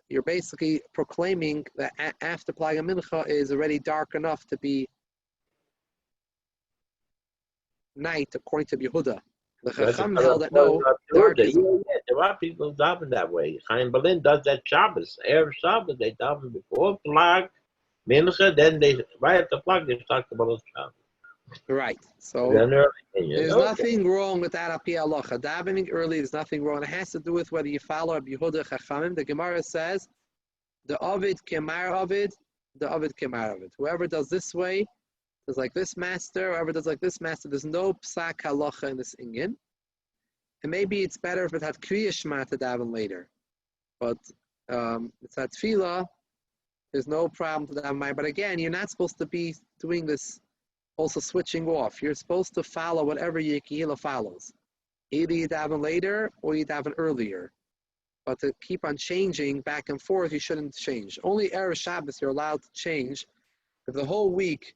you're basically proclaiming that after plaga mincha is already dark enough to be night, according to Yehuda. The Chacham held that no, dark is... There are people daven that way. Chaim Berlin does that Shabbos. Erev Shabbos, they daven before Plag, Mincha, then they, right after Plag, they start the Baruch Shabbos. Right. So there's nothing wrong with that api halacha. Davening early, there's nothing wrong. It has to do with whether you follow Rabbi Yehuda Chachamim. The Gemara says, the Ovid Kemar Ovid, the Ovid Kemar Ovid. Whoever does this way, does like this master, whoever does like this master, there's no psak halacha in this inyan. And maybe it's better if it had kriya shema to daven later. But it's at tefillah, there's no problem to daven. But again, you're not supposed to be doing this, also switching off. You're supposed to follow whatever your kehillah follows. Either you daven later or you daven earlier. But to keep on changing back and forth, you shouldn't change. Only Erev Shabbos you're allowed to change. If the whole week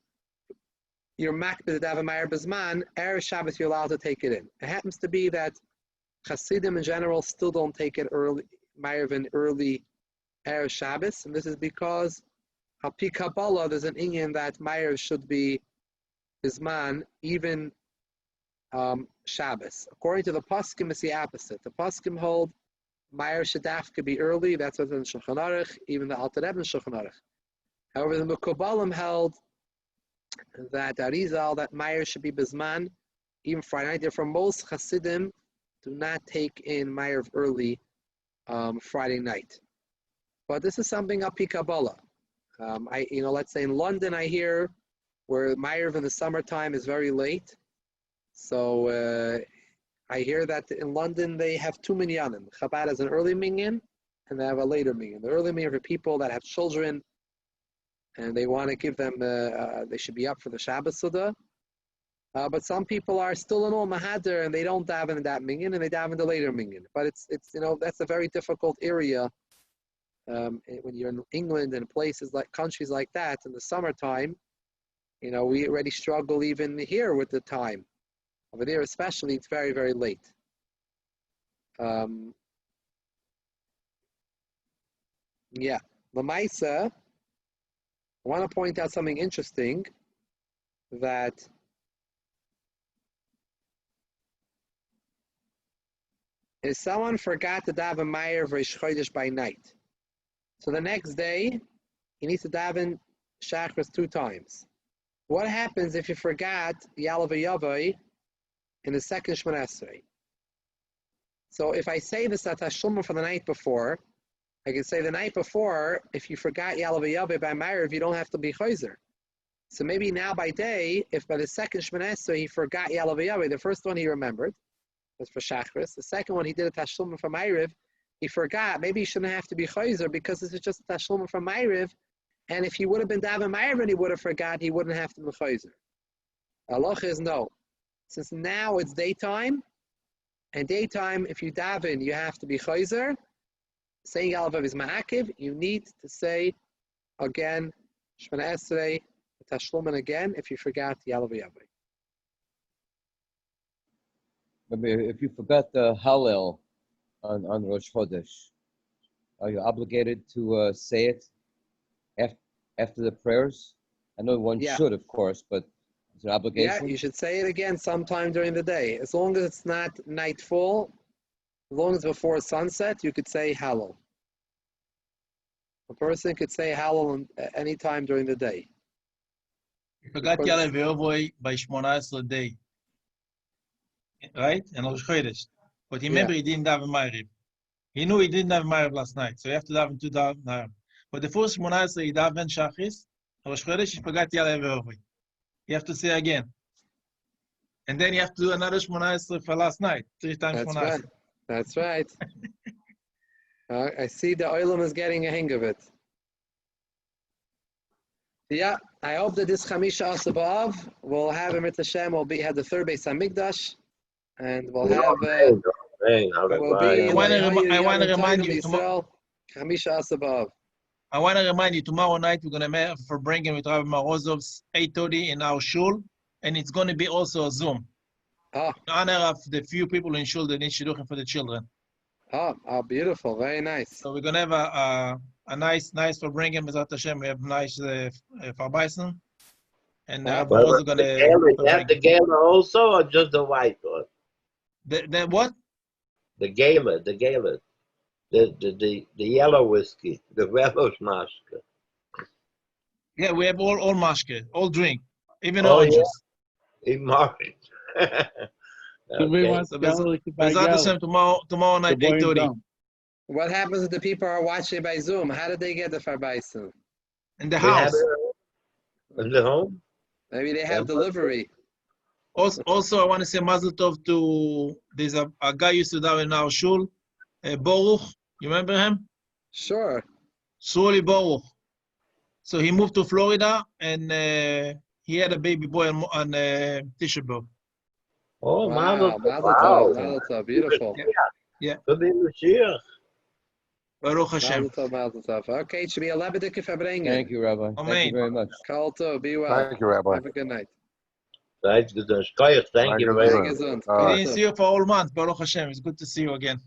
you're makbid to daven Ma'ariv Bizman, Erev Shabbos you're allowed to take it in. It happens to be that Hasidim in general still don't take it early, Ma'ariv in early Erev Shabbos, and this is because Hapi Kabbalah, there's an inyan that Ma'ariv should be Bizman, even Shabbos. According to the Poskim, it's the opposite. The Poskim hold Ma'ariv Shadaf could be early, that's what's in Shulchan Aruch, even the Alter Rebbe in Shulchan Aruch. However, the Mekubalim held that Arizal, that Ma'ariv should be Bizman, even Friday night. Therefore, most Hasidim do not take in Ma'ariv early Friday night. But this is something api Kabbalah. Let's say in London, I hear where Ma'ariv in the summertime is very late. So I hear that in London they have two minyanim. Chabad has an early minyan and they have a later minyan. The early minyan for people that have children and they want to give them, they should be up for the Shabbos Suda. But some people are still in Ol Mahader and they don't daven in that minyan and they daven the later minyan. But it's that's a very difficult area when you're in England and places like countries like that in the summertime. We already struggle even here with the time. Over there especially, it's very, very late. Lamaisa, I want to point out something interesting, that if someone forgot to daven Ma'ariv Reish Chodesh by night, so the next day he needs to daven Shachris 2 times. What happens if you forgot Yalav Yavai in the second Shemona Esrei? So if I say this at Tashluma for the night before, I can say the night before, if you forgot Yalav Yavai by Ma'ariv, you don't have to be Chayzer. So maybe now by day, if by the second Shemona Esrei he forgot Yalav Yavai, the first one he remembered was for Shachris. The second one he did a Tashluma for Ma'ariv, he forgot. Maybe he shouldn't have to be Chayzer because this is just a Tashluma for Ma'ariv. And if he would have been daven Ma'ariv and he would have forgot, he wouldn't have to be Chayzer. Allah is no. Since now it's daytime, and daytime, if you daven, you have to be Chayzer. Saying Yalav is Ma'akiv, you need to say again, Shemona Esrei, Tashlumin again, if you forgot Yalav Yavai. If you forgot the Hallel on Rosh Chodesh, are you obligated to say it after the prayers? I know one should, of course, but it's an obligation. Yeah, you should say it again sometime during the day. As long as it's not nightfall, as long as before sunset, you could say Hallel. A person could say Hallel any time during the day. You forgot Yalav Yavai by Shmona Esrei day, right? And Rosh Chodesh. But remember, he didn't daven Ma'ariv. He knew he didn't have Ma'ariv last night, so you have to daven 2 daven. But the first Shmona Esrei, he daven Shachris, Rosh Chodesh, he forgot Yalav Yavai. You have to say again. And then you have to do another Shmona Esrei for last night, 3 times Shmona Esrei. That's right. I see the Olam is getting a hang of it. Yeah, I hope that this Chamisha Asabav will have Emir Hashem, will have the third Beis Hamikdash, and we'll have. I want to remind you tomorrow. Chamisha Asabav. I want to remind you, tomorrow night we're going to have for bringing with Rabbi Morozov's 8:30 in our shul, and it's going to be also a Zoom. Oh, In honor of the few people in shul that need shidduchim for the children. oh, beautiful. Very nice. So we're going to have a nice for bringing, Bezat Hashem. We have nice farbaisen. And Wow. Rabbi Morozov going to... You have the gala also, or just the white one? The what? The gala. The yellow whiskey, the yellow mashka. Yeah, we have all mashke, all drink, even Oh, oranges. In March. So we want So Galilee to buy Bezat Hashem tomorrow night, 8:30. What happens if the people are watching by Zoom? How did they get the Farbaisim? In the We have house. it in the home? Maybe they have delivery. Also, I want to say mazel tov to, there's a guy used to die in our shul, Baruch. You remember him? Sure. Shuli Baruch. So he moved to Florida, and he had a baby boy on Tisha B'Av. Oh, Wow, Mazel Tov, beautiful. Yeah. Could be Mashiach. Baruch Hashem. Mazel Tov. Okay, it should be 11 to verbringen. Thank you, Rabbi. Thank Amen. you very much. Kol Tov, be well. Thank you, Rabbi. Have a good night. Thank you very Sehr much. gesund. All We right. didn't see you for all month. Baruch Hashem. It's good to see you again.